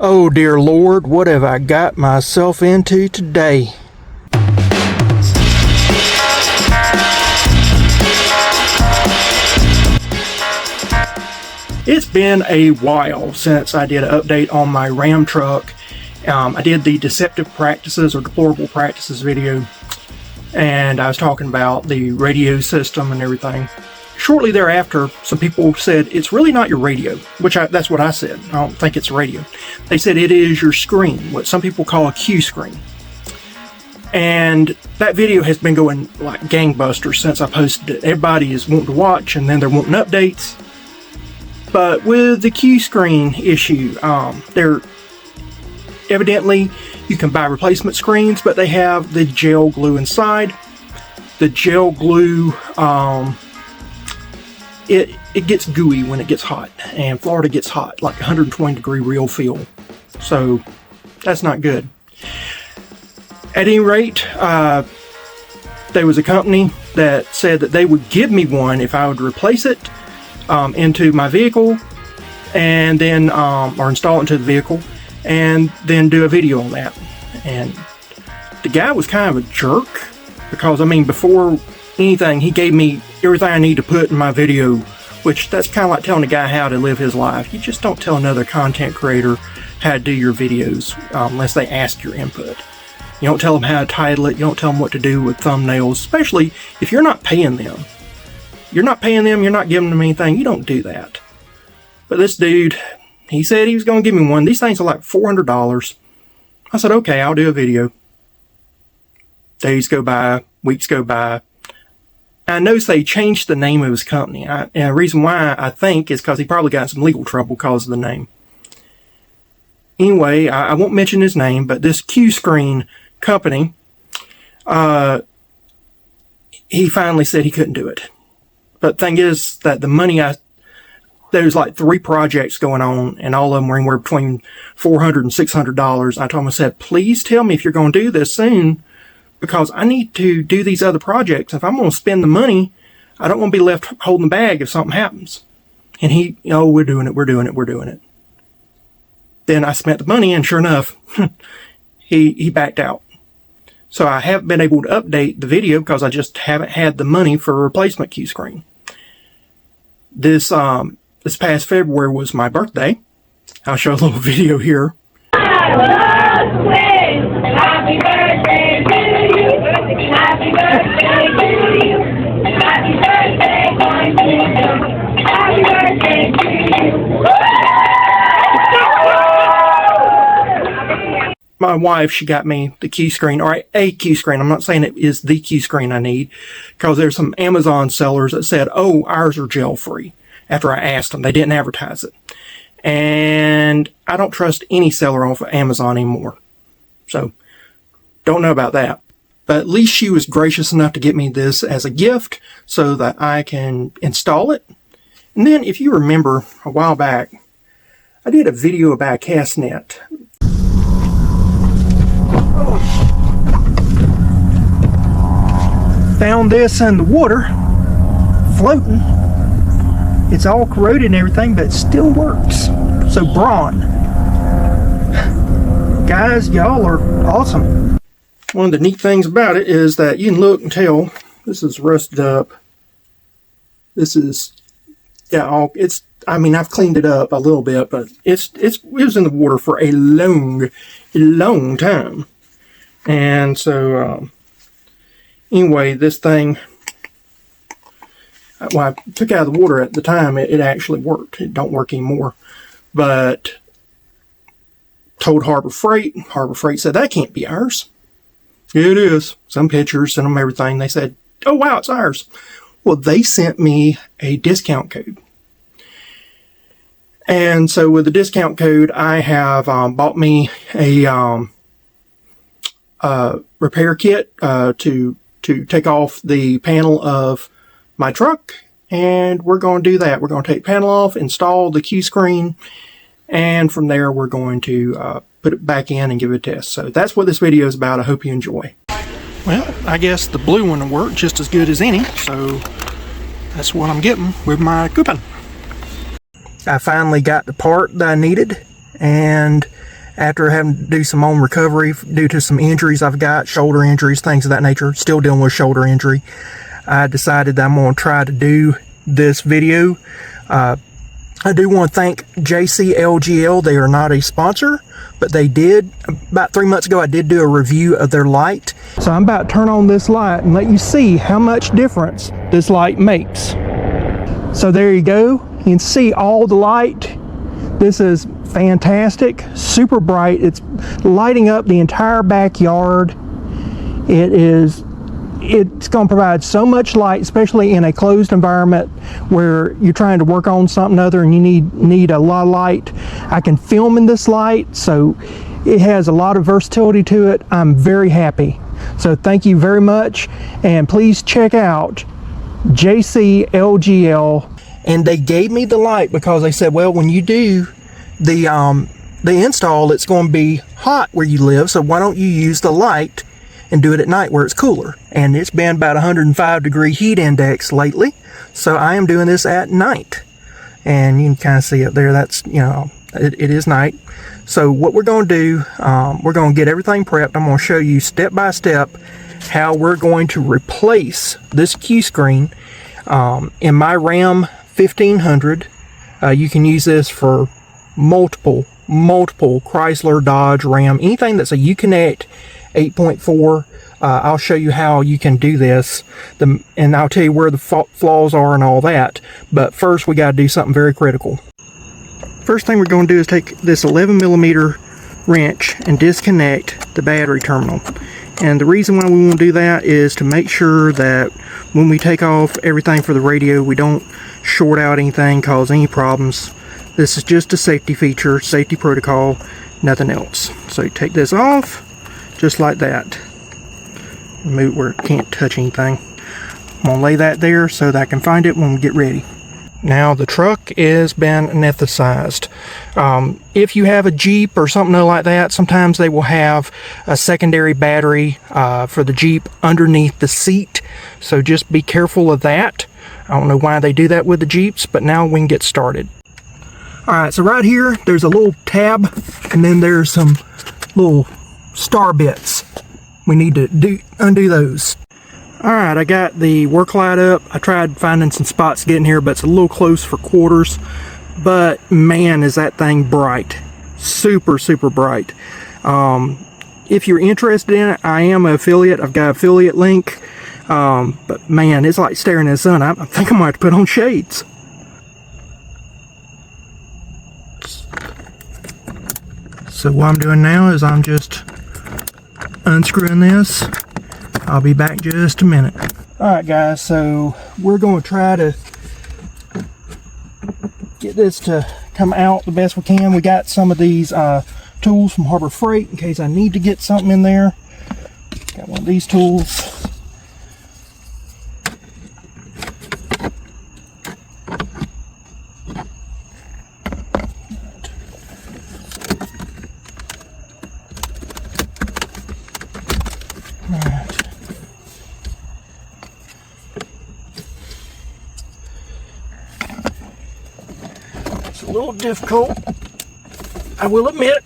Oh dear Lord, what have I got myself into today? It's been a while since I did an update on my Ram truck. I did the deceptive practices or deplorable practices video, and I was talking about the radio system and everything. Shortly thereafter, some people said it's really not your radio, which that's what I said. I don't think it's a radio. They said it is your screen, what some people call a Q screen. And that video has been going like gangbusters since I posted it. Everybody is wanting to watch, and then they're wanting updates. But with the Q screen issue, they're evidently you can buy replacement screens, but they have the gel glue inside. The gel glue, it gets gooey when it gets hot, and Florida gets hot, like 120-degree real feel. So that's not good. At any rate, there was a company that said that they would give me one if I would replace it into my vehicle, and then or install it into the vehicle, and then do a video on that. And the guy was kind of a jerk, because I mean, before anything, he gave me everything I need to put in my video, which that's kind of like telling a guy how to live his life. You just don't tell another content creator how to do your videos unless they ask your input. You don't tell them how to title it. You don't tell them what to do with thumbnails, especially if you're not paying them. You're not paying them, you're not giving them anything, you don't do that. But this dude, he said he was going to give me one. These things are like $400. I said, okay, I'll do a video. Days go by, weeks go by. I noticed they changed the name of his company. And the reason why I think is because he probably got in some legal trouble because of the name. Anyway, I won't mention his name, but this Q Screen company, he finally said he couldn't do it. But the thing is that the money there's like 3 projects going on, and all of them were anywhere between $400 and $600. I told him, I said, please tell me if you're going to do this soon, because I need to do these other projects. If I'm going to spend the money, I don't want to be left holding the bag if something happens. And he, oh, we're doing it. Then I spent the money, and sure enough, he backed out. So I haven't been able to update the video because I just haven't had the money for a replacement Q screen. This past February was my birthday. I'll show a little video here. Happy birthday to you. Happy birthday to you. Happy birthday, going to you. Happy birthday to you. My wife, she got me the Q screen, or a Q screen. I'm not saying it is the Q screen I need, because there's some Amazon sellers that said, oh, ours are gel free. After I asked them, they didn't advertise it. And I don't trust any seller off of Amazon anymore. So, don't know about that. But at least she was gracious enough to get me this as a gift so that I can install it. And then, if you remember, a while back, I did a video about cast net. Found this in the water, floating. It's all corroded and everything, but it still works. So brawn. Guys, y'all are awesome. One of the neat things about it is that you can look and tell this is rusted up. This is, yeah, I mean, I've cleaned it up a little bit, but it was in the water for a long time. And so, anyway, this thing, well, I took it out of the water at the time, it actually worked. It don't work anymore. But told Harbor Freight said, that can't be ours. It is. Some pictures, sent them everything. They said, oh, wow, it's ours. Well, they sent me a discount code. And so with the discount code, I have bought me a repair kit to take off the panel of my truck, and we're going to do that. We're going to take panel off, install the Q screen, and from there we're going to put it back in and give it a test. So that's what this video is about. I hope you enjoy. Well, I guess the blue one worked just as good as any, so that's what I'm getting with my coupon. I finally got the part that I needed, and after having to do some own recovery due to some injuries I've got, shoulder injuries, things of that nature, still dealing with shoulder injury, I decided that I'm going to try to do this video. I do want to thank JC-LGL. They are not a sponsor, but they did, about 3 months ago, I did do a review of their light. So I'm about to turn on this light and let you see how much difference this light makes. So there you go. You can see all the light. This is fantastic, super bright. It's lighting up the entire backyard. It's going to provide so much light, especially in a closed environment where you're trying to work on something other and you need a lot of light. I can film in this light, so it has a lot of versatility to it. I'm very happy. So thank you very much, and please check out JC-LGL. And they gave me the light because they said, well, when you do the install, it's going to be hot where you live, so why don't you use the light and do it at night where it's cooler. And it's been about 105 degree heat index lately, so I am doing this at night. And you can kind of see it there. That's, you know, it is night. So what we're going to do, we're going to get everything prepped. I'm going to show you step by step how we're going to replace this Q screen. In my Ram 1500, you can use this for multiple Chrysler, Dodge, Ram, anything that's a UConnect 8.4. I'll show you how you can do this, and I'll tell you where the flaws are and all that. But first, we got to do something very critical. First thing we're going to do is take this 11mm wrench and disconnect the battery terminal. And the reason why we want to do that is to make sure that when we take off everything for the radio, we don't short out anything, cause any problems. This is just a safety feature, safety protocol, nothing else. So you take this off, just like that. Move where it can't touch anything. I'm going to lay that there so that I can find it when we get ready. Now the truck is been anesthetized. If you have a Jeep or something like that, sometimes they will have a secondary battery for the Jeep underneath the seat. So just be careful of that. I don't know why they do that with the Jeeps, but now we can get started. Alright, so right here, there's a little tab, and then there's some little star bits. We need to undo those. Alright, I got the work light up. I tried finding some spots to get in here, but it's a little close for quarters. But man, is that thing bright. Super, super bright. If you're interested in it, I am an affiliate. I've got an affiliate link. But man, it's like staring at the sun. I think I might have to put on shades. So what I'm doing now is I'm just unscrewing this. I'll be back just a minute. Alright guys, so we're going to try to get this to come out the best we can. We got some of these tools from Harbor Freight in case I need to get something in there. Got one of these tools. A little difficult, I will admit.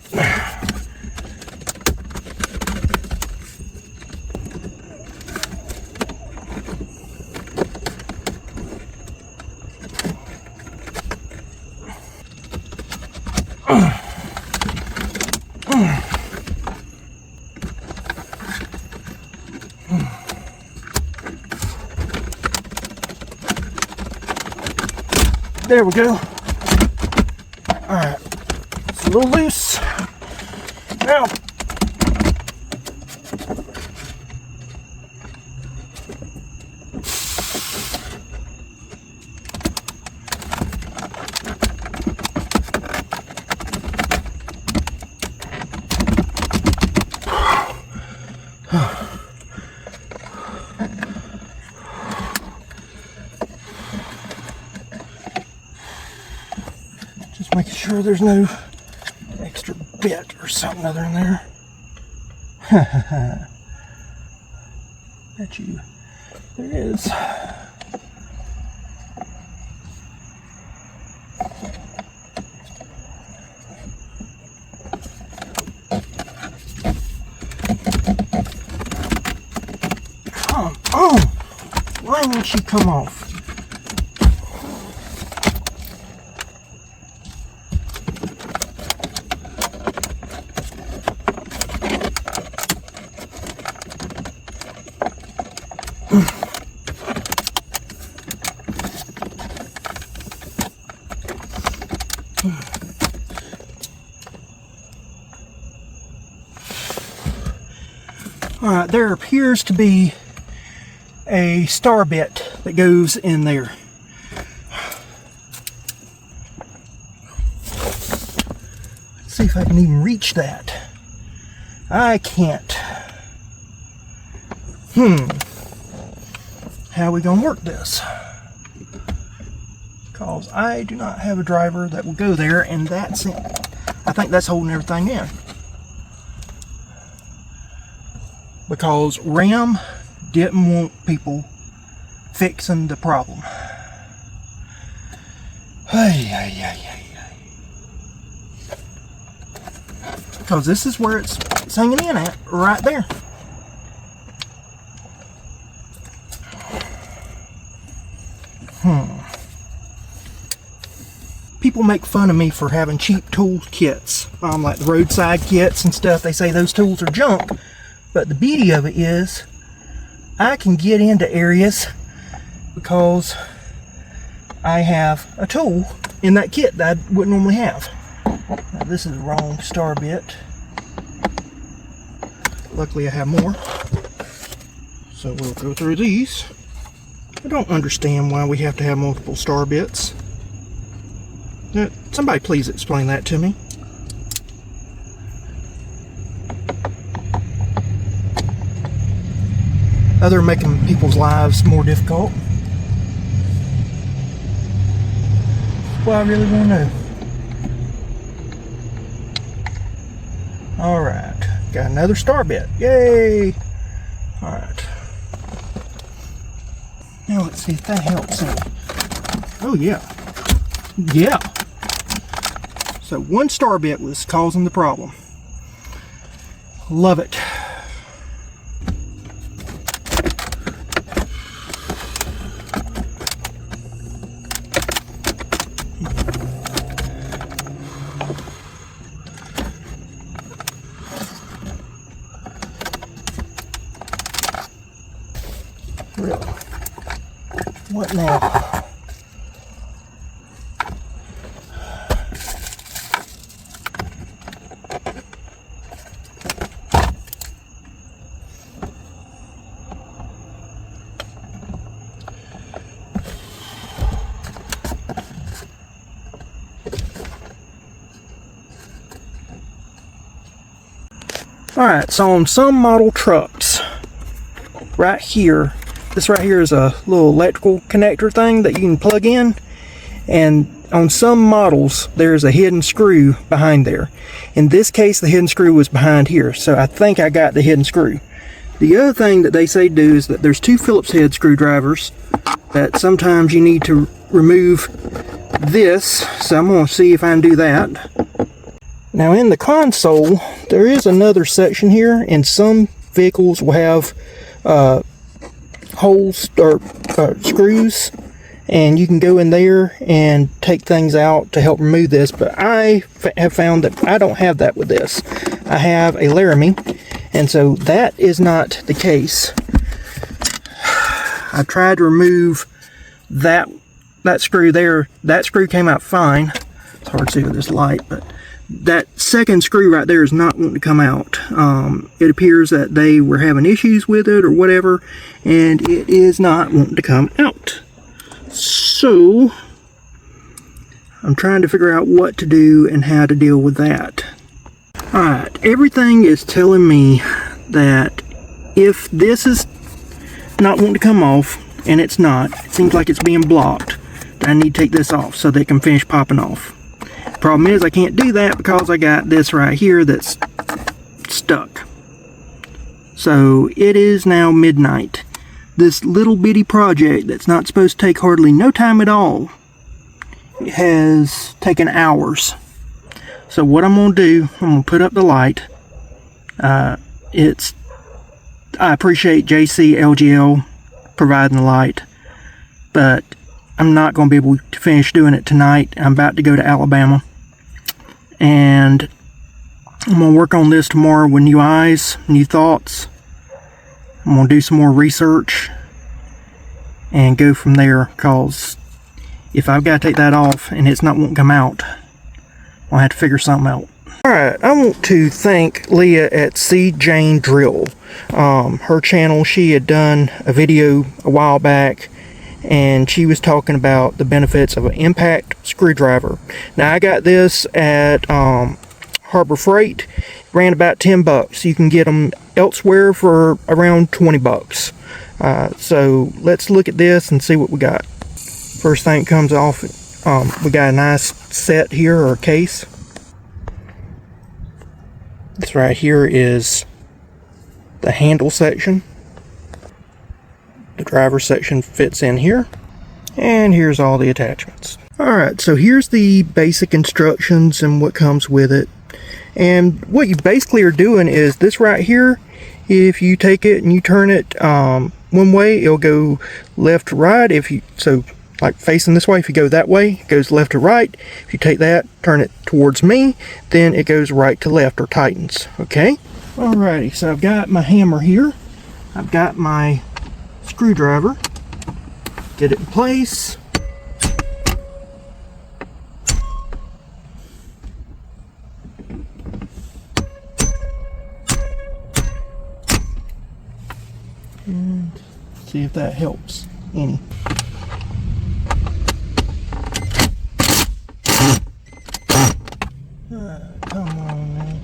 There we go. Alright, it's a little loose. Now, just making sure there's no extra bit or something other in there. Bet you there is. won't you come off? Alright, there appears to be a star bit that goes in there. Let's see if I can even reach that. I can't. How are we going to work this? Because I do not have a driver that will go there, and that's it. I think that's holding everything in. Because RAM didn't want people fixing the problem. Because this is where it's hanging in at, right there. People make fun of me for having cheap tool kits, like the roadside kits and stuff. They say those tools are junk. But the beauty of it is, I can get into areas because I have a tool in that kit that I wouldn't normally have. Now, this is the wrong star bit. Luckily I have more. So we'll go through these. I don't understand why we have to have multiple star bits. Now, somebody please explain that to me. Other than making people's lives more difficult. Well, I really want to know. Alright, got another star bit. Yay! Alright. Now let's see if that helps any. Oh yeah. Yeah. So one star bit was causing the problem. Love it. Really? What now? Alright, so on some model trucks, right here, this right here is a little electrical connector thing that you can plug in, and on some models there's a hidden screw behind there. In this case the hidden screw was behind here, so I think I got the hidden screw. The other thing that they say to do is that there's two Phillips head screwdrivers that sometimes you need to remove this, so I'm going to see if I can do that. Now in the console there is another section here, and some vehicles will have holes or screws, and you can go in there and take things out to help remove this, but I have found that I don't have that with this. I have a Laramie, and so that is not the case. I tried to remove that screw there. That screw came out fine. It's hard to see with this light, but that second screw right there is not wanting to come out. It appears that they were having issues with it or whatever, and it is not wanting to come out. So I'm trying to figure out what to do and how to deal with that. Alright, everything is telling me that if this is not wanting to come off, and it's not, it seems like it's being blocked, that I need to take this off so they can finish popping off. Problem is I can't do that because I got this right here that's stuck. So it is now midnight. This little bitty project that's not supposed to take hardly no time at all has taken hours. So what I'm going to do, I'm going to put up the light. I appreciate JC-LGL providing the light. but I'm not going to be able to finish doing it tonight. I'm about to go to Alabama, and I'm going to work on this tomorrow with new eyes, new thoughts. I'm going to do some more research and go from there, because if I've got to take that off and it's not won't come out, I'll have to figure something out. Alright, I want to thank Leah at C. Jane Drill. Her channel, she had done a video a while back, and she was talking about the benefits of an impact screwdriver. Now, I got this at Harbor Freight. Ran about 10 bucks. You can get them elsewhere for around 20 bucks. So let's look at this and see what we got. First thing that comes off, we got a nice set here, or case. This right here is the handle section. The driver section fits in here. And here's all the attachments. Alright, so here's the basic instructions and what comes with it. And what you basically are doing is this right here. If you take it and you turn it one way, it'll go left to right. So like facing this way, if you go that way, it goes left to right. If you take that, turn it towards me, then it goes right to left, or tightens. Okay? Alrighty, so I've got my hammer here. I've got my screwdriver. Get it in place. And see if that helps any. Come on, man.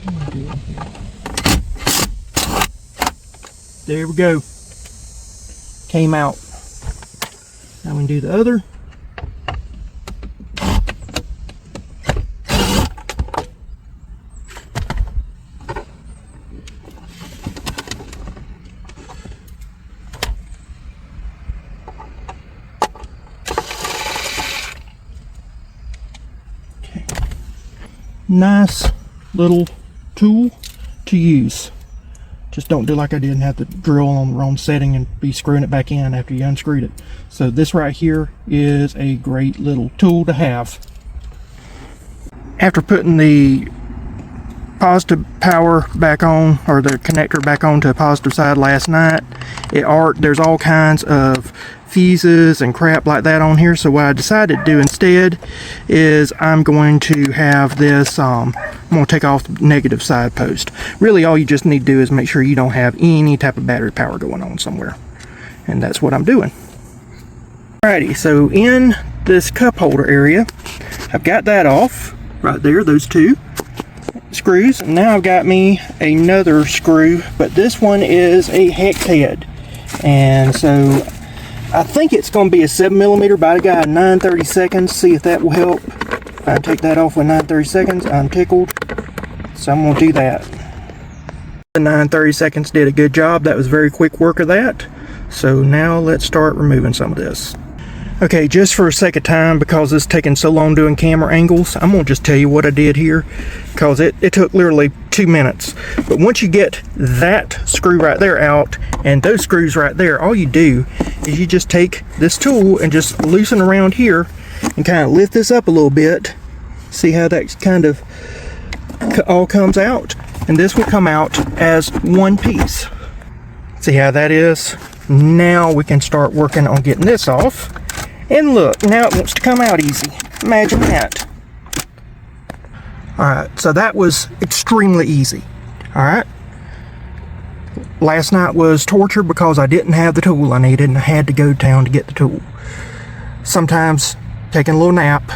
What am I doing here? There we go. Came out. Now we can do the other. Nice little tool to use. Just don't do like I did and have the drill on the wrong setting and be screwing it back in after you unscrewed it. So this right here is a great little tool to have. After putting the positive power back on, or the connector back on to the positive side last night, there's all kinds of fuses and crap like that on here. So what I decided to do instead is I'm going to have this, I'm going to take off the negative side post. Really all you just need to do is make sure you don't have any type of battery power going on somewhere. And that's what I'm doing. Alrighty, so in this cup holder area, I've got that off right there, those two screws. And now I've got me another screw, but this one is a hex head. And so I think it's going to be a 7mm, but I got a 9/32, see if that will help. If I take that off with 9/32, I'm tickled. So I'm going to do that. The 9/32 did a good job. That was very quick work of that. So now let's start removing some of this. Okay, just for a sake of time, because it's taking so long doing camera angles, I'm going to just tell you what I did here, because it took literally 2 minutes. But once you get that screw right there out, and those screws right there, all you do is you just take this tool and just loosen around here and kind of lift this up a little bit. See how that kind of all comes out? And this will come out as one piece. See how that is? Now we can start working on getting this off. And look, now it wants to come out easy. Imagine that. Alright, so that was extremely easy. Alright. Last night was torture because I didn't have the tool I needed and I had to go to town to get the tool. Sometimes taking a little nap,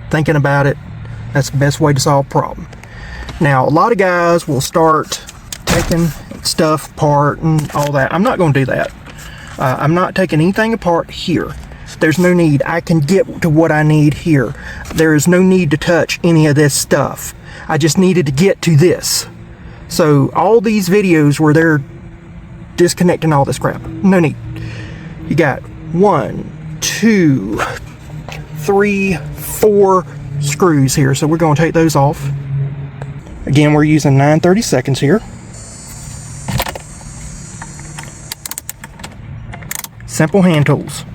thinking about it, that's the best way to solve a problem. Now, a lot of guys will start taking stuff apart and all that. I'm not going to do that. I'm not taking anything apart here. There's no need. I can get to what I need here. There is no need to touch any of this stuff. I just needed to get to this. So all these videos where they're disconnecting all this crap, no need. You got 1, 2, 3, 4 screws here. So we're going to take those off. Again, we're using 9/32 here. Simple hand tools.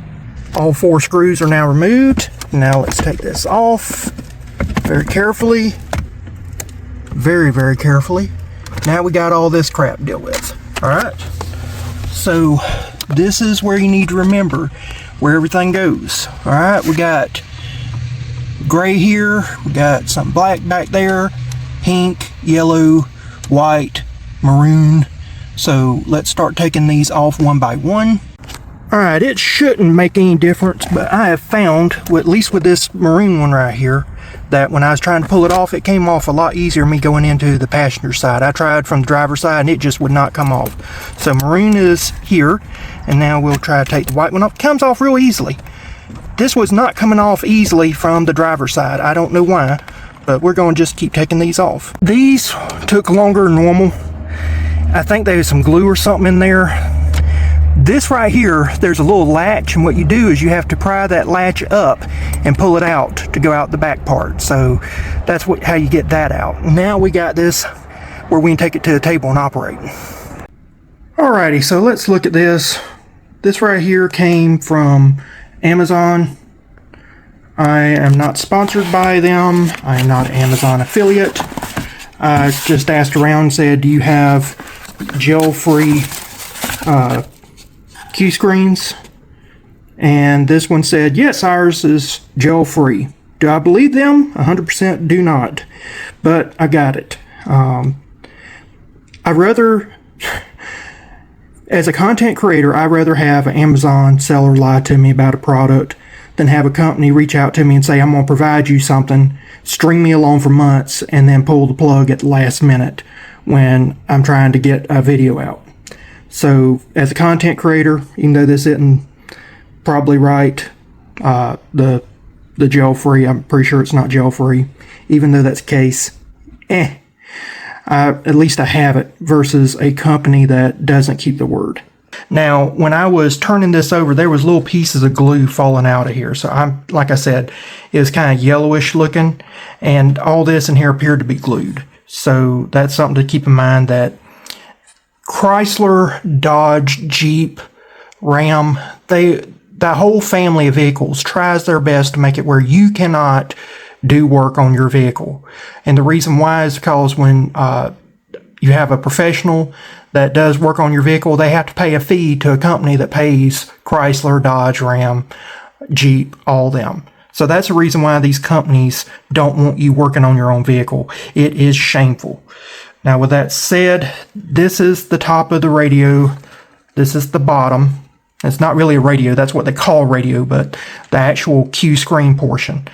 All 4 screws are now removed. Now let's take this off very carefully. Very, very carefully. Now we got all this crap to deal with. Alright. So this is where you need to remember where everything goes. Alright, we got gray here, we got some black back there, pink, yellow, white, maroon. So let's start taking these off one by one. Alright, it shouldn't make any difference, but I have found, at least with this maroon one right here, that when I was trying to pull it off, it came off a lot easier me going into the passenger side. I tried from the driver's side and it just would not come off. So maroon is here, and now we'll try to take the white one off. It comes off real easily. This was not coming off easily from the driver's side. I don't know why, but we're going to just keep taking these off. These took longer than normal. I think there was some glue or something in there. This right here, there's a little latch, and what you do is you have to pry that latch up and pull it out to go out the back part. So that's how you get that out. Now we got this where we can take it to the table and operate. Alrighty, so let's look at this. This right here came from Amazon. I am not sponsored by them. I am not an Amazon affiliate. I just asked around and said, do you have gel-free Q screens? And this one said, yes, ours is gel-free. Do I believe them? 100% do not. But I got it. I'd rather, as a content creator, I'd rather have an Amazon seller lie to me about a product than have a company reach out to me and say, I'm going to provide you something, string me along for months, and then pull the plug at the last minute when I'm trying to get a video out. So as a content creator, even though this isn't probably right, the gel-free, I'm pretty sure it's not gel-free, even though that's the case, at least I have it versus a company that doesn't keep the word. Now, when I was turning this over, there was little pieces of glue falling out of here. So like I said, it was kind of yellowish looking, and all this in here appeared to be glued. So that's something to keep in mind, that Chrysler, Dodge, Jeep, Ram, that whole family of vehicles tries their best to make it where you cannot do work on your vehicle. And the reason why is because when you have a professional that does work on your vehicle, they have to pay a fee to a company that pays Chrysler, Dodge, Ram, Jeep, all them. So that's the reason why these companies don't want you working on your own vehicle. It is shameful. Now, with that said, this is the top of the radio. This is the bottom. It's not really a radio. That's what they call radio, but the actual Q screen portion.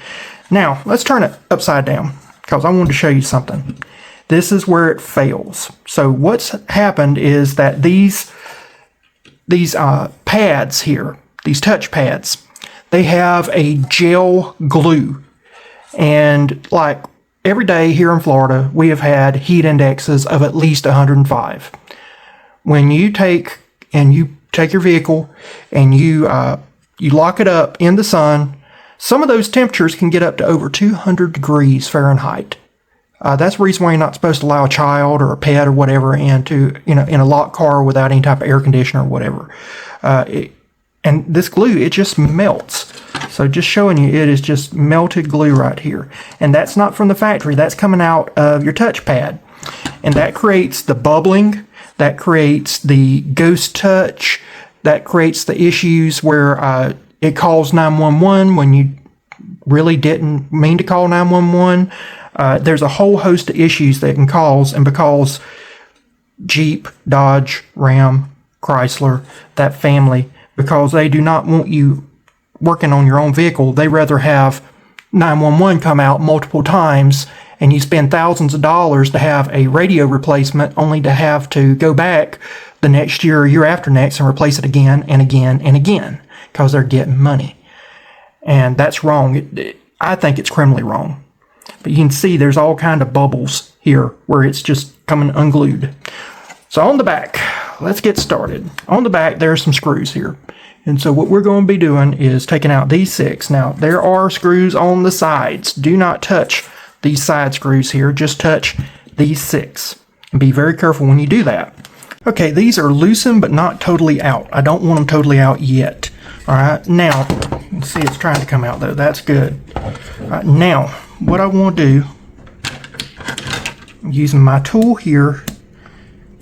Now, let's turn it upside down because I wanted to show you something. This is where it fails. So what's happened is that these pads here, these touch pads, they have a gel glue. And like every day here in Florida, we have had heat indexes of at least 105. When you take your vehicle and you lock it up in the sun, some of those temperatures can get up to over 200 degrees Fahrenheit. That's the reason why you're not supposed to allow a child or a pet or whatever in a locked car without any type of air conditioner or whatever. And this glue, it just melts. So just showing you, it is just melted glue right here. And that's not from the factory. That's coming out of your touch pad. And that creates the bubbling. That creates the ghost touch. That creates the issues where it calls 911 when you really didn't mean to call 911. There's a whole host of issues that can cause, and because Jeep, Dodge, Ram, Chrysler, that family, because they do not want you working on your own vehicle, they rather have 911 come out multiple times and you spend thousands of dollars to have a radio replacement only to have to go back the next year or year after next and replace it again and again and again because they're getting money. And that's wrong. I think it's criminally wrong. But you can see there's all kind of bubbles here where it's just coming unglued. So on the back, let's get started. On the back, there's some screws here. And so what we're going to be doing is taking out these 6. Now, there are screws on the sides. Do not touch these side screws here. Just touch these 6. And be very careful when you do that. Okay, these are loosened but not totally out. I don't want them totally out yet. All right, now, you see it's trying to come out though. That's good. All right, now, what I want to do, I'm using my tool here,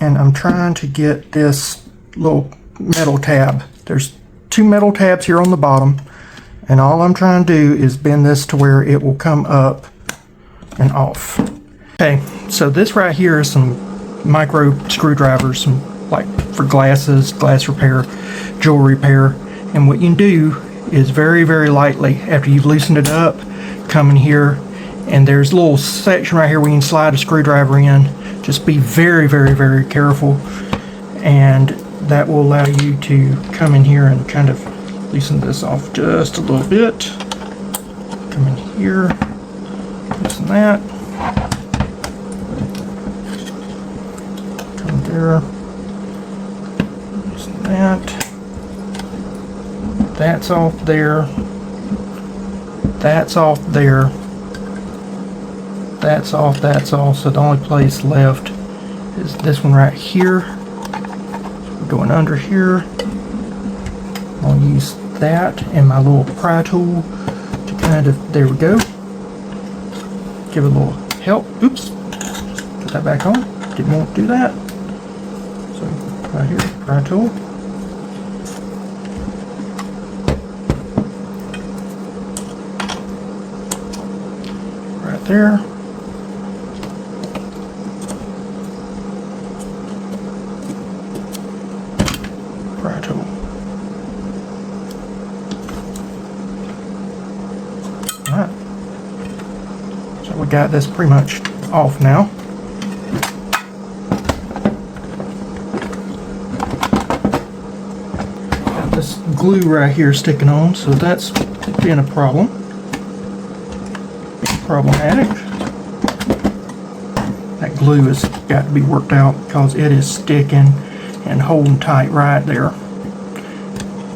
and I'm trying to get this little metal tab. There's 2 metal tabs here on the bottom, and all I'm trying to do is bend this to where it will come up and off. Okay, so this right here is some micro screwdrivers, some like for glasses, glass repair, jewelry repair. And what you can do is very, very lightly, after you've loosened it up, come in here, and there's a little section right here where you can slide a screwdriver in. Just be very, very, very careful, and that will allow you to come in here and kind of loosen this off just a little bit. Come in here, loosen that. Come there, loosen that. That's off there. That's off there. That's off, that's off. So the only place left is this one right here. Going under here. I'll use that and my little pry tool to kind of, there we go. Give it a little help. Oops. Put that back on. Didn't want to do that. So right here, pry tool. Right there. Pry tool. Alright. So we got this pretty much off now. Got this glue right here sticking on, so that's been a problem. Problematic. That glue has got to be worked out because it is sticking and holding tight right there.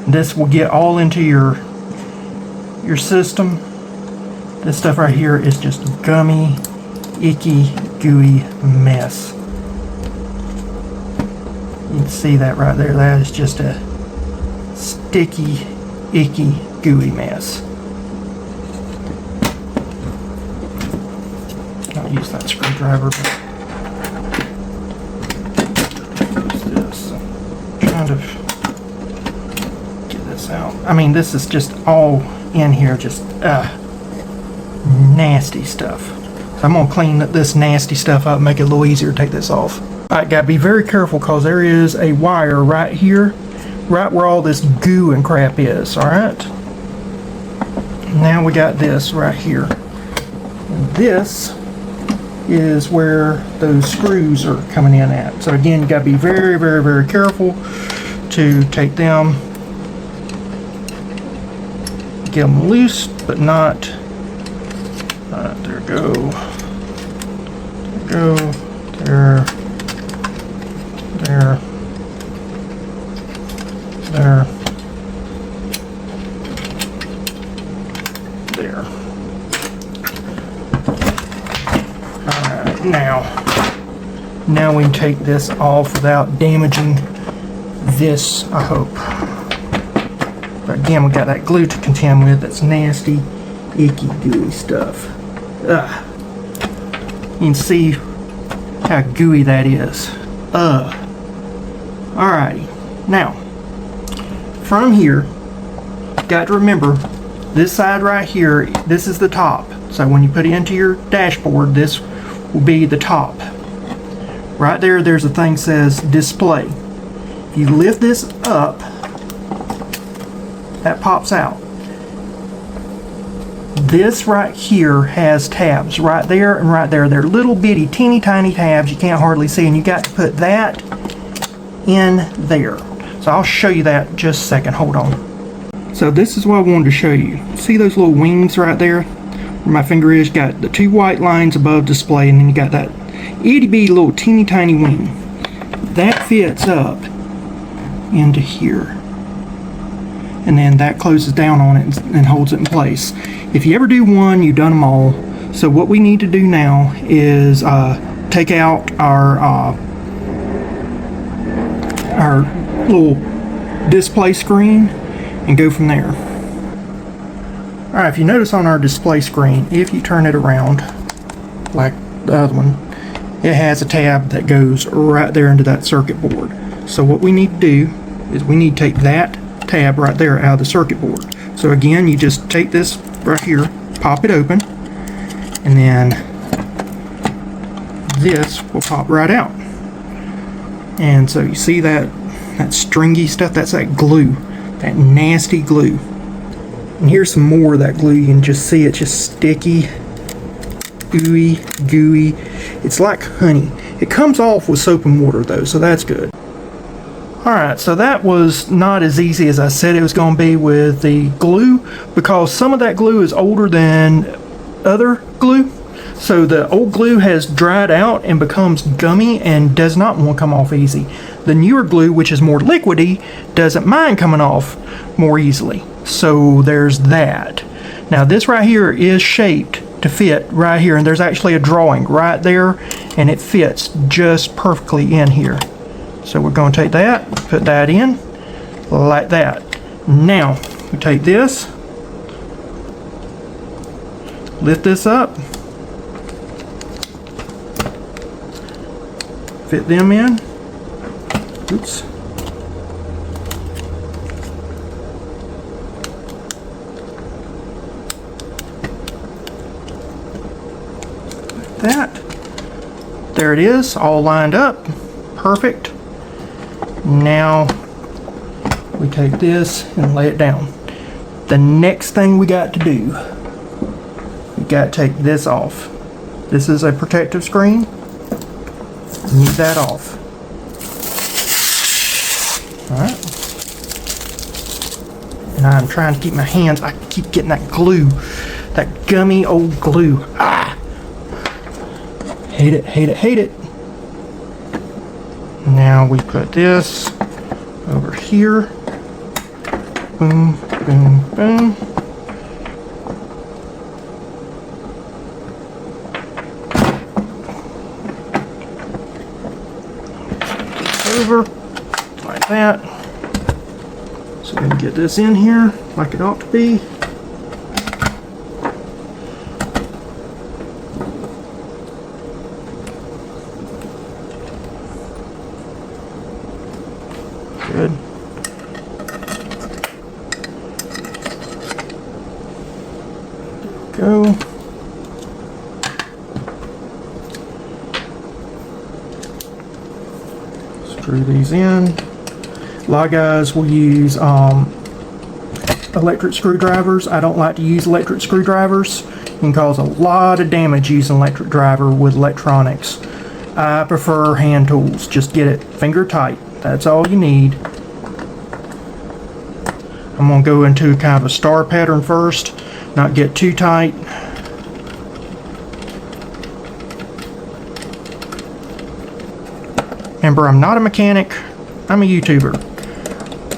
This will get all into your system. This stuff right here is just gummy, icky, gooey mess. You can see that right there. That is just a sticky, icky, gooey mess. I'll use that screwdriver, but use this. Trying to get this out. I mean, this is just all in here, just nasty stuff. So I'm gonna clean this nasty stuff up, make it a little easier to take this off. Alright, gotta be very careful because there is a wire right here, right where all this goo and crap is. Alright. Now we got this right here. And this is where those screws are coming in at. So again, you gotta be very, very, very careful to take them, get them loose, but not. There we go. There we go. There. There. There. There. Now we can take this off without damaging this, I hope. But again, we got that glue to contend with. That's nasty, icky, gooey stuff. Ugh. You can see how gooey that is. Ugh. Alrighty. Now, from here, got to remember, this side right here, this is the top. So when you put it into your dashboard, this will be the top. Right there, there's a thing that says display. If you lift this up, that pops out. This right here has tabs right there and right there. They're little bitty, teeny tiny tabs you can't hardly see, and you got to put that in there. So I'll show you that in just a second. Hold on. So this is what I wanted to show you. See those little wings right there? Where my finger is, got the 2 white lines above display, and then you got that itty bitty little teeny tiny wing. That fits up into here. And then that closes down on it and holds it in place. If you ever do one, you've done them all. So what we need to do now is take out our our little display screen and go from there. Alright, if you notice on our display screen, if you turn it around like the other one, it has a tab that goes right there into that circuit board. So what we need to do is we need to take that tab right there out of the circuit board. So again, you just take this right here, pop it open, and then this will pop right out. And so you see that stringy stuff, that's that glue, that nasty glue. And here's some more of that glue. You can just see it's just sticky, ooey, gooey. It's like honey. It comes off with soap and water though, so that's good. Alright, so that was not as easy as I said it was going to be with the glue, because some of that glue is older than other glue. So the old glue has dried out and becomes gummy and does not want to come off easy. The newer glue, which is more liquidy, doesn't mind coming off more easily. So there's that. Now this right here is shaped to fit right here, and there's actually a drawing right there, and it fits just perfectly in here. So we're going to take that, put that in like that. Now we take this, lift this up, fit them in. Oops. Like that. There it is, all lined up. Perfect. Now we take this and lay it down. The next thing we got to do, we got to take this off. This is a protective screen. Need that off. Alright. And I'm trying to keep my hands, I keep getting that glue, that gummy old glue. Ah! Hate it, hate it, hate it. Now we put this over here. Boom, boom, boom. Over like that. So we can get this in here like it ought to be. Good. Go. Screw these in. A lot of guys will use electric screwdrivers. I don't like to use electric screwdrivers. You can cause a lot of damage using an electric driver with electronics. I prefer hand tools. Just get it finger tight. That's all you need. I'm going to go into kind of a star pattern first, not get too tight. Remember, I'm not a mechanic, I'm a YouTuber.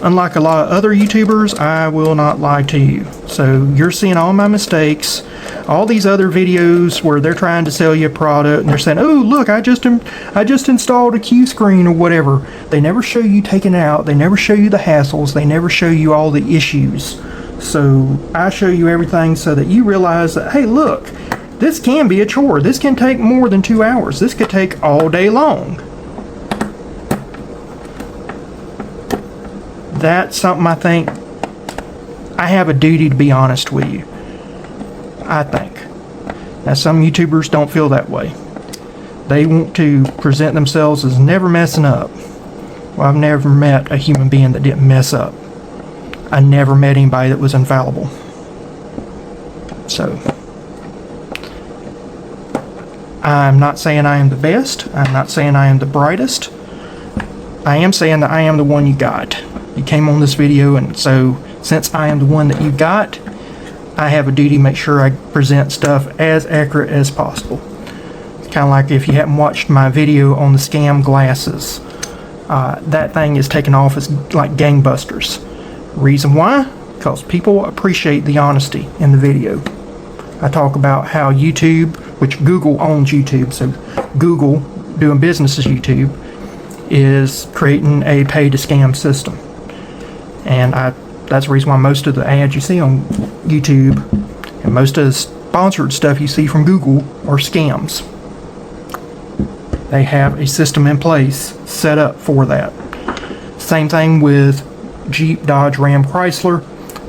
Unlike a lot of other YouTubers, I will not lie to you. So you're seeing all my mistakes, all these other videos where they're trying to sell you a product and they're saying, oh look, I just installed a Q screen or whatever. They never show you taking it out, they never show you the hassles, they never show you all the issues. So I show you everything so that you realize that, hey look, this can be a chore. This can take more than 2 hours. This could take all day long. That's something I think I have a duty to be honest with you. I think. Now some YouTubers don't feel that way. They want to present themselves as never messing up. Well, I've never met a human being that didn't mess up. I never met anybody that was infallible. So, I'm not saying I am the best. I'm not saying I am the brightest. I am saying that I am the one you got. You came on this video, and so since I am the one that you got, I have a duty to make sure I present stuff as accurate as possible. It's kind of like if you haven't watched my video on the scam glasses. That thing is taken off as like gangbusters. Reason why? Because people appreciate the honesty in the video. I talk about how YouTube, which Google owns YouTube, so Google doing business as YouTube, is creating a pay to scam system. And that's the reason why most of the ads you see on YouTube and most of the sponsored stuff you see from Google are scams. They have a system in place set up for that. Same thing with Jeep, Dodge, Ram, Chrysler.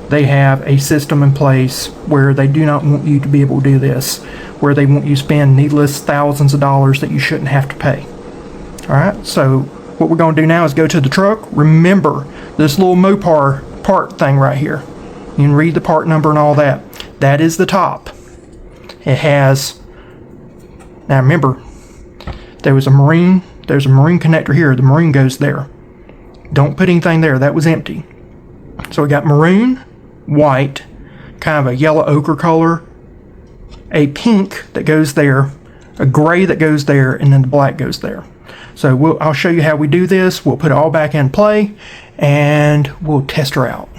They have a system in place where they do not want you to be able to do this, where they want you to spend needless thousands of dollars that you shouldn't have to pay. Alright, so what we're going to do now is go to the truck. Remember this little Mopar part thing right here. You can read the part number and all that. That is the top. It has, now remember, there's a marine connector here. The marine goes there. Don't put anything there. That was empty. So we got maroon, white, kind of a yellow ochre color, a pink that goes there, a gray that goes there, and then the black goes there. So I'll show you how we do this. We'll put it all back in play and we'll test her out.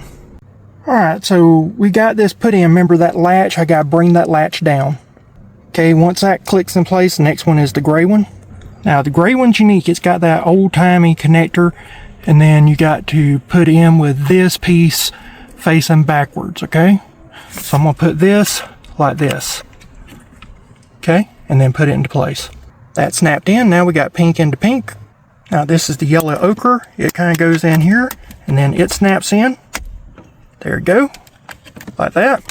Alright, so we got this put in. Remember that latch? I got to bring that latch down. Okay, once that clicks in place, the next one is the gray one. Now the gray one's unique. It's got that old-timey connector, and then you got to put in with this piece facing backwards, okay? So I'm going to put this like this. Okay, and then put it into place. That snapped in. Now we got pink into pink. Now this is the yellow ochre. It kind of goes in here, and then it snaps in. There you go, like that.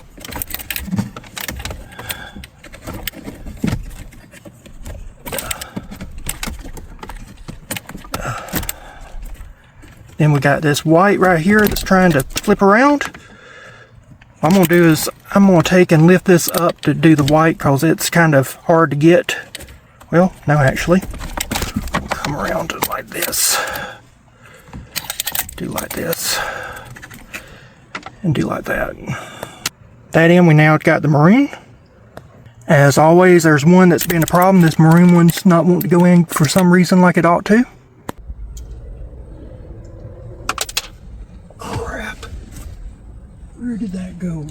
Then we got this white right here that's trying to flip around. What I'm going to do is I'm going to take and lift this up to do the white because it's kind of hard to get. Well, no, actually. We'll come around to like this. Do like this. And do like that. That in, we now got the maroon. As always, there's one that's been a problem. This maroon one's not wanting to go in for some reason like it ought to. Crap. Where did that go?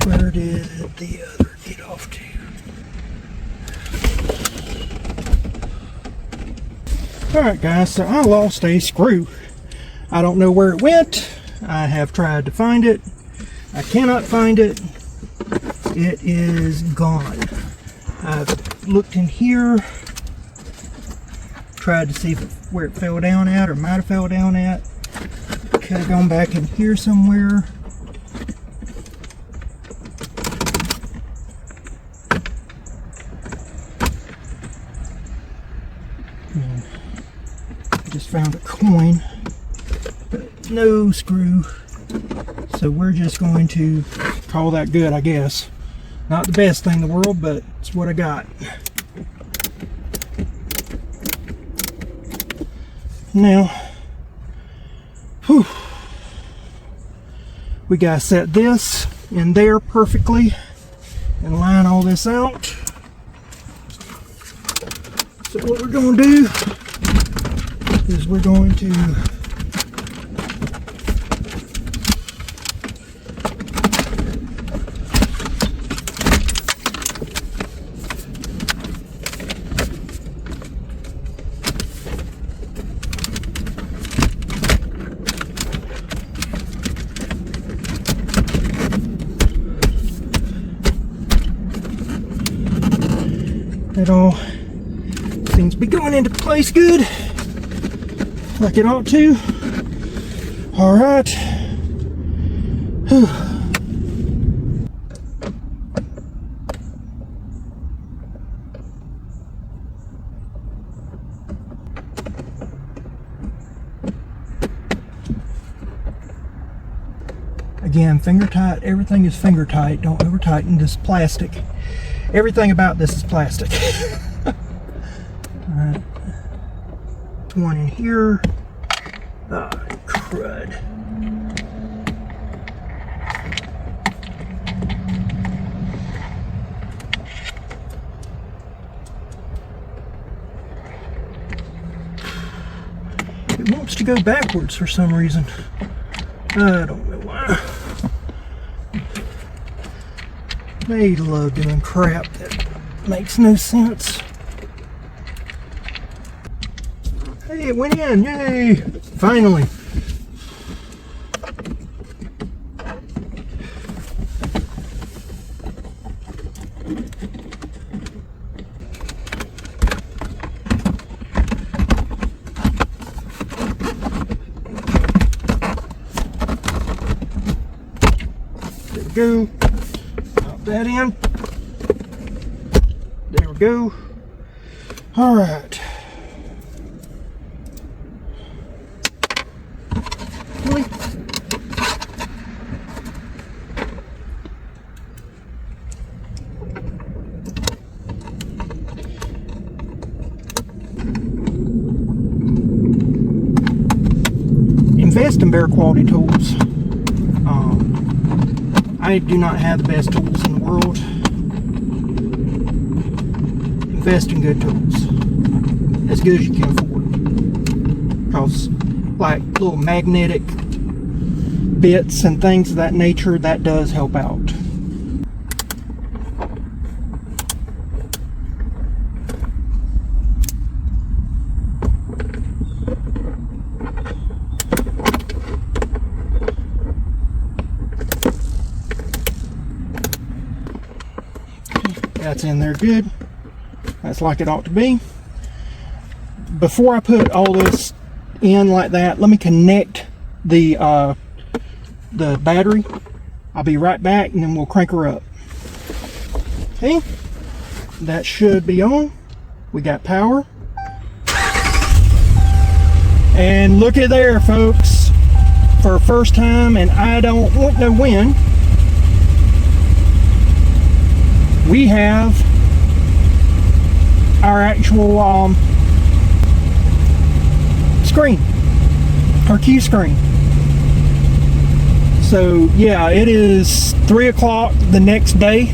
Where did the other get off to? Alright guys, so I lost a screw. I don't know where it went. I have tried to find it. I cannot find it. It is gone. I've looked in here, tried to see where it fell down at or might have fell down at. Could have gone back in here somewhere. Just found a coin, but no screw. So we're just going to call that good, I guess. Not the best thing in the world, but it's what I got. Now, whew, we gotta set this in there perfectly and line all this out. So what we're going to do is we're going to it all seems to be going into place good, like it ought to. All right. Whew. Again, finger tight. Everything is finger tight. Don't over tighten this plastic. Everything about this is plastic. Alright. One in here. Ah, crud. It wants to go backwards for some reason. I don't know why. They love doing crap that makes no sense. Hey, it went in, yay! Finally. There we go. Pop that in. There we go. All right. Invest in better quality tools. I do not have the best tools in the world. Invest in good tools, as good as you can afford. Because, like little magnetic bits and things of that nature, that does help out. That's in there good. That's like it ought to be. Before I put all this in like that, let me connect the battery. I'll be right back and then we'll crank her up. Okay, that should be on. We got power. And look at there, folks. For first time, and I don't want to win. We have our actual screen, our key screen. So yeah, it is 3 o'clock the next day.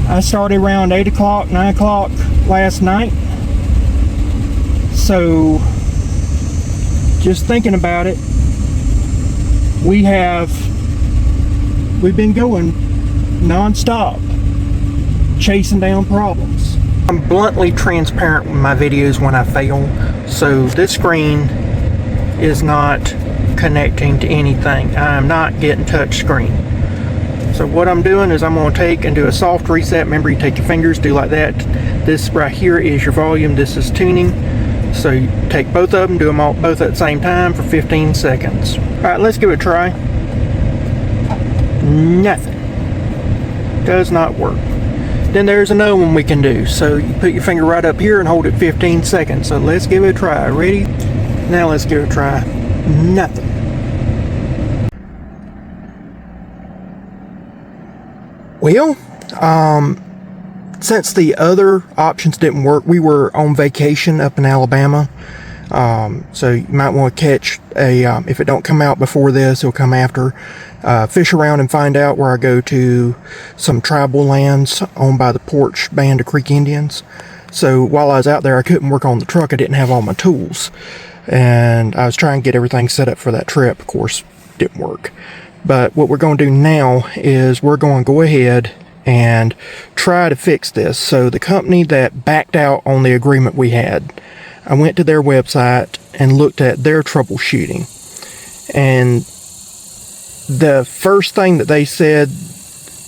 I started around 8 o'clock, 9 o'clock last night. So just thinking about it, we've been going non-stop chasing down problems. I'm bluntly transparent with my videos when I fail, so this screen is not connecting to anything. I'm not getting touch screen. So what I'm doing is I'm going to take and do a soft reset. Remember, you take your fingers, do like that. This right here is your volume, this is tuning. So you take both of them, do them all both at the same time for 15 seconds. Alright, let's give it a try. Nothing. Does not work. Then there's another one we can do. So you put your finger right up here and hold it 15 seconds. So let's give it a try. Ready? Now let's give it a try. Nothing. Well, since the other options didn't work, we were on vacation up in Alabama. So you might want to catch a, if it don't come out before this, it'll come after. Fish around and find out where I go to some tribal lands owned by the Porch Band of Creek Indians. So while I was out there, I couldn't work on the truck. I didn't have all my tools. And I was trying to get everything set up for that trip. Of course, didn't work. But what we're going to do now is we're going to go ahead and try to fix this. So the company that backed out on the agreement we had, I went to their website and looked at their troubleshooting. And the first thing that they said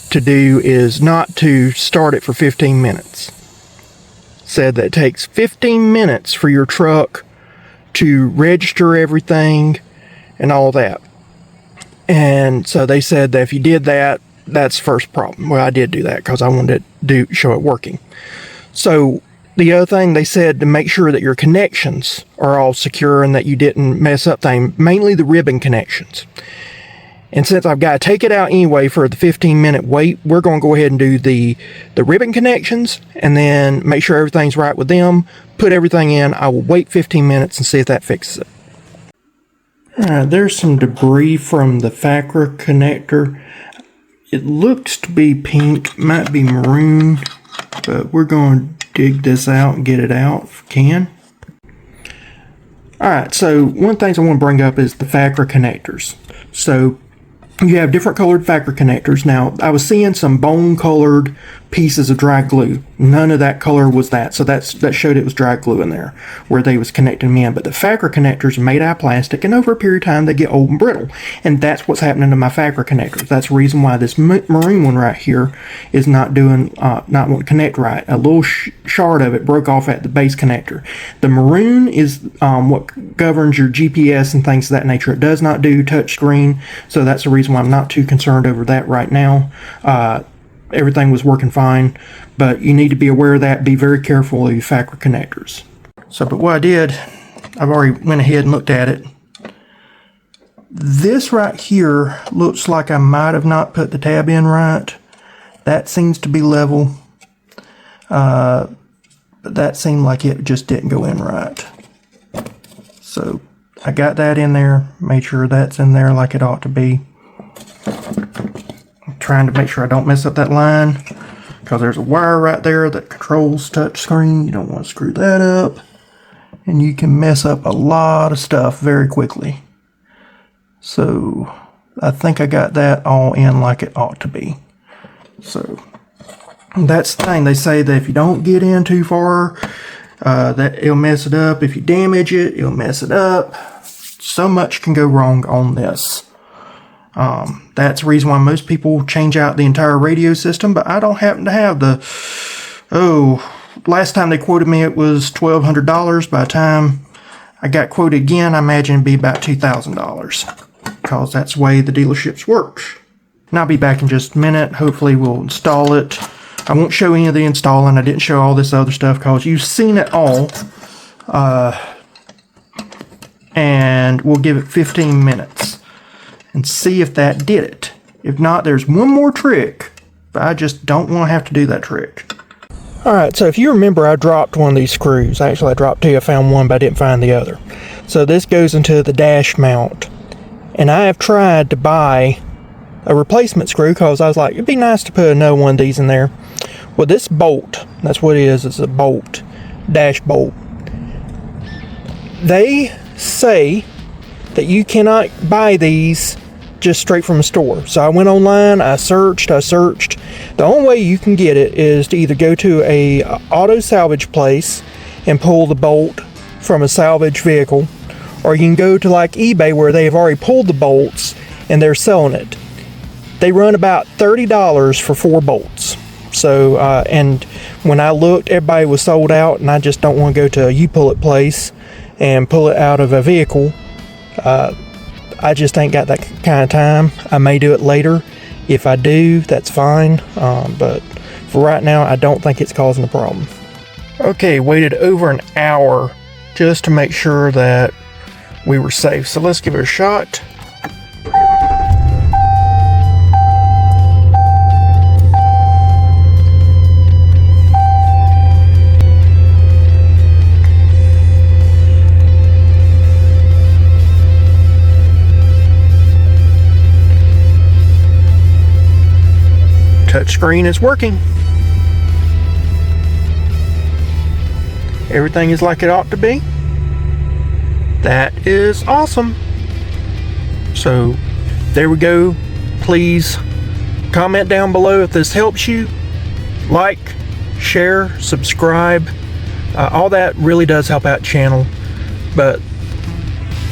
to do is not to start it for 15 minutes. Said that it takes 15 minutes for your truck to register everything and all that. And so they said that if you did that, that's the first problem. Well, I did do that because I wanted to show it working. So the other thing they said, to make sure that your connections are all secure and that you didn't mess up things, mainly the ribbon connections. And since I've got to take it out anyway for the 15-minute wait, we're going to go ahead and do the ribbon connections and then make sure everything's right with them, put everything in. I will wait 15 minutes and see if that fixes it. Alright, there's some debris from the FACRA connector. It looks to be pink, might be maroon, but we're going to dig this out and get it out if we can. Alright, so one of the things I want to bring up is the FACRA connectors. So you have different colored FACRA connectors. Now, I was seeing some bone colored pieces of dry glue. None of that color was that, so that showed it was dry glue in there where they was connecting them in. But the FACRA connectors are made out of plastic, and over a period of time they get old and brittle, and that's what's happening to my FACRA connectors. That's the reason why this maroon one right here is not wanting to connect right. A little shard of it broke off at the base connector. The maroon is what governs your GPS and things of that nature. It does not do touch screen, so that's the reason why I'm not too concerned over that right now. Everything was working fine, but you need to be aware of that. Be very careful of your FACRA connectors. So, but what I did, I've already went ahead and looked at it. This right here looks like I might have not put the tab in right. That seems to be level. But that seemed like it just didn't go in right. So I got that in there, made sure that's in there like it ought to be. Trying to make sure I don't mess up that line, because there's a wire right there that controls touch screen. You don't want to screw that up, and you can mess up a lot of stuff very quickly. So I think I got that all in like it ought to be. So that's the thing, they say that if you don't get in too far, that it'll mess it up. If you damage it, it'll mess it up. So much can go wrong on this. That's the reason why most people change out the entire radio system, but I don't happen to have the, last time they quoted me it was $1,200. By the time I got quoted again, I imagine it'd be about $2,000, because that's the way the dealerships work. And I'll be back in just a minute. Hopefully we'll install it. I won't show any of the installing. I didn't show all this other stuff because you've seen it all. And we'll give it 15 minutes. And see if that did it. If not, there's one more trick, but I just don't want to have to do that trick. Alright, so if you remember, I dropped one of these screws. Actually, I dropped two. I found one, but I didn't find the other. So this goes into the dash mount. And I have tried to buy a replacement screw because I was like, it'd be nice to put another one of these in there. Well, this bolt, that's what it is. It's a bolt, dash bolt. They say that you cannot buy these just straight from a store. So I went online, I searched. The only way you can get it is to either go to a auto salvage place and pull the bolt from a salvage vehicle, or you can go to like eBay where they've already pulled the bolts and they're selling it. They run about $30 for 4 bolts. So, and when I looked, everybody was sold out, and I just don't want to go to a U-Pull-It place and pull it out of a vehicle. I just ain't got that kind of time. I may do it later. If I do, that's fine. But for right now, I don't think it's causing a problem. Okay, waited over an hour just to make sure that we were safe. So let's give it a shot. Touchscreen is working. Everything is like it ought to be. That is awesome. So there we go. Please comment down below if this helps you. Like, share, subscribe. All that really does help out the channel. But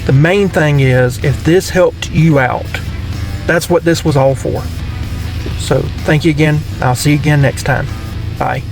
the main thing is, if this helped you out, that's what this was all for. So thank you again. I'll see you again next time. Bye.